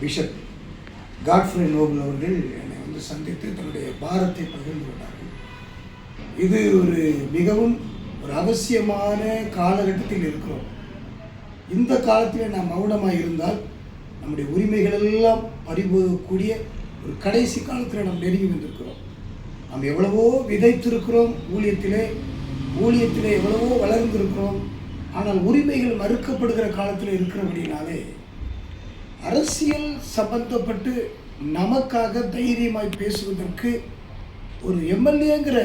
Bishop Godfrey Nobel அவர்கள் என்னை வந்து சந்தித்து தன்னுடைய பாரத்தை பகிர்ந்து கொண்டார்கள். இது ஒரு மிகவும் ஒரு அவசியமான காலகட்டத்தில் இருக்கிறோம். இந்த காலத்தில் நாம் மௌனமாக இருந்தால் நம்முடைய உரிமைகள் எல்லாம் பறிபோகக்கூடிய ஒரு கடைசி காலத்தில் நாம் நெருங்கி வந்திருக்கிறோம். நாம் எவ்வளவோ விதைத்திருக்கிறோம், ஊழியத்திலே எவ்வளவோ வளர்ந்திருக்கிறோம். ஆனால் உரிமைகள் மறுக்கப்படுகிற காலத்தில் இருக்கிறபடினாலே அரசியல் சம்பந்தப்பட்டு நமக்காக தைரியமாய் பேசுவதற்கு ஒரு எம்எல்ஏங்கிற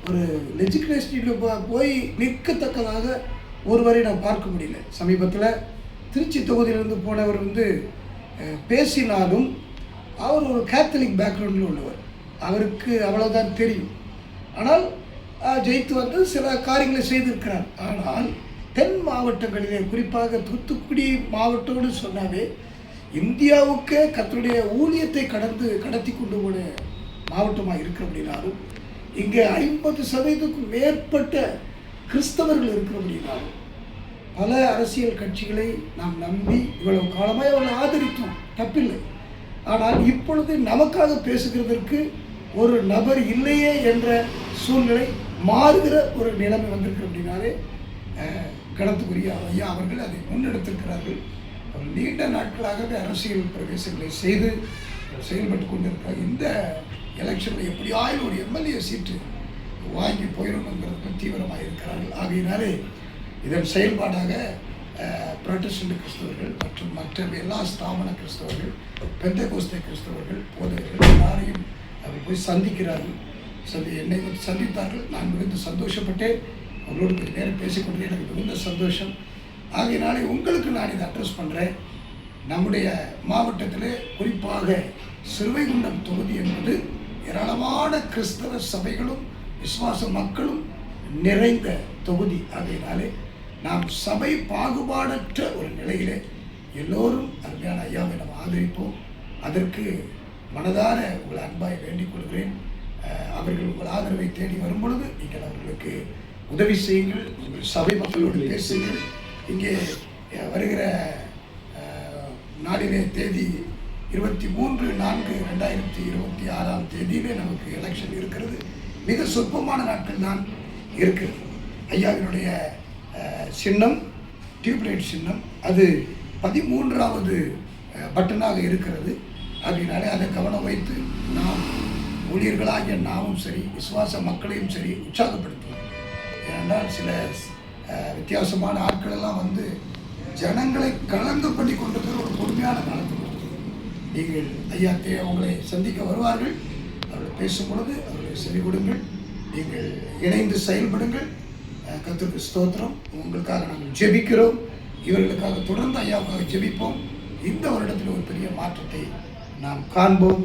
ஒரு லெஜிஸ்லேட்டிவில் போய் நிற்கத்தக்கதாக ஒருவரை நான் பார்க்க முடியல. சமீபத்தில் திருச்சி தொகுதியிலிருந்து போனவர் வந்து பேசினாலும் அவர் ஒரு கேத்தலிக் பேக்ரவுண்டில் உள்ளவர், அவருக்கு அவ்வளோதான் தெரியும். ஆனால் ஜெயித்து வந்து சில காரியங்களை செய்திருக்கிறார். ஆனால் தென் மாவட்டங்களிலே, குறிப்பாக தூத்துக்குடி மாவட்டம்னு சொன்னாவே இந்தியாவுக்கே கர்த்தருடைய ஊழியத்தை கடத்தி கொண்டு போன மாவட்டமாக இருக்கிற அப்படின்னாலும், இங்கே 50% மேற்பட்ட கிறிஸ்தவர்கள் இருக்கிற அப்படின்னாலும், பல அரசியல் கட்சிகளை நாம் நம்பி இவ்வளவு காலமாக அவளை ஆதரித்தோம், தப்பில்லை. ஆனால் இப்பொழுது நமக்காக பேசுகிறதற்கு ஒரு நபர் இல்லையே என்ற சூழ்நிலை மாறுகிற ஒரு நிலைமை வந்திருக்கு அப்படின்னாலே கணத்துக்குரிய ஐயா அவர்கள் அதை முன்னெடுத்திருக்கிறார்கள். அவர் நீண்ட நாட்களாகவே அரசியல் பிரவேசங்களை செய்து செயல்பட்டு கொண்டிருக்கிறார். இந்த எலெக்ஷனில் எப்படியாயும் ஒரு எம்எல்ஏ சீட்டு வாங்கி போயிடணுங்கிறதுக்கு தீவிரமாக இருக்கிறார்கள். ஆகையினாலே இதன் செயல்பாடாக புராட்டஸ்டன்ட் கிறிஸ்தவர்கள் மற்றும் மற்ற எல்லா ஸ்தாபன கிறிஸ்தவர்கள், பெந்தெகோஸ்தே கிறிஸ்தவர்கள், போதகர்கள் எல்லாரையும் அவர் போய் சந்திக்கிறார்கள். என்னை வந்து சந்தித்தார்கள். நான் மிகுந்த சந்தோஷப்பட்டேன். அவர்களோடு நேரம் பேசிக்கொண்டே எனக்கு மிகுந்த சந்தோஷம். ஆகையினாலே உங்களுக்கு நான் இதை அட்ரஸ் பண்ணுறேன். நம்முடைய மாவட்டத்தில் குறிப்பாக சிறுவைகுண்டம் தொகுதி என்பது ஏராளமான கிறிஸ்தவ சபைகளும் விசுவாச மக்களும் நிறைந்த தொகுதி. ஆகையினாலே நாம் சபை பாகுபாடற்ற ஒரு நிலையிலே எல்லோரும் அருமையான ஐயாவை நாம் ஆதரிப்போம். அதற்கு மனதார உங்களை அன்பாய் வேண்டிக் கொள்கிறேன். அவர்கள் உங்கள் ஆதரவை தேடி வரும் பொழுது நீங்கள் அவர்களுக்கு உதவி செய்யுங்கள். உங்கள் சபை மக்களோடு பேசுங்கள். இங்கே வருகிற நாளிலே தேதி 23/4/2026 நமக்கு எலெக்ஷன் இருக்கிறது. மிக சொற்பமான நாட்கள் தான் இருக்கிறது. ஐயாவினுடைய சின்னம் டியூப்லைட் சின்னம், அது 13வது பட்டனாக இருக்கிறது. அதனாலே அதை கவனம் வைத்து நாம் ஊழியர்களாகிய நாமும் சரி, விசுவாச மக்களையும் சரி உற்சாகப்படுத்துவோம். ஏனென்றால் சில வித்தியாசமான ஆட்களெல்லாம் வந்து ஜனங்களை கலந்து பண்ணி கொண்டிருக்கிற ஒரு பொறுமையான காலத்தில் நீங்கள் ஐயா அவங்களை சந்திக்க வருவார்கள். அவர்கள் பேசும் பொழுது அவர்களை செவி கொடுங்கள். நீங்கள் இணைந்து செயல்படுங்கள். கர்த்தருக்கு ஸ்தோத்திரம். உங்களுக்காக நாங்கள் ஜெபிக்கிறோம். இவர்களுக்காக தொடர்ந்து ஐயாவுக்காக ஜெபிப்போம். இந்த வருடத்தில் ஒரு பெரிய மாற்றத்தை நாம் காண்போம்.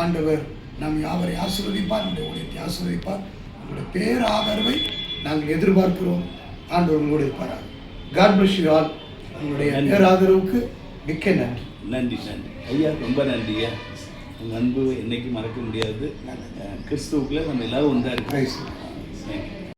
ஆண்டவர் நாம் யாவரை ஆசீர்வதிப்பார், நம்முடைய ஊழியத்தை ஆசீர்வதிப்பார். உங்களுடைய பேர் ஆதரவை நாங்கள் எதிர்பார்க்கிறோம். ஆண்டவர் உங்களோடு இருப்பார். God bless you all. உங்களுடைய பேர் ஆதரவுக்கு மிக்க நன்றி. நன்றி நன்றி ஐயா, ரொம்ப நன்றியா. உங்கள் அன்பு என்னைக்கு மறக்க முடியாது. கிறிஸ்துவுக்குள்ள நம்ம எல்லாரும் ஒன்றா இருக்கோம்.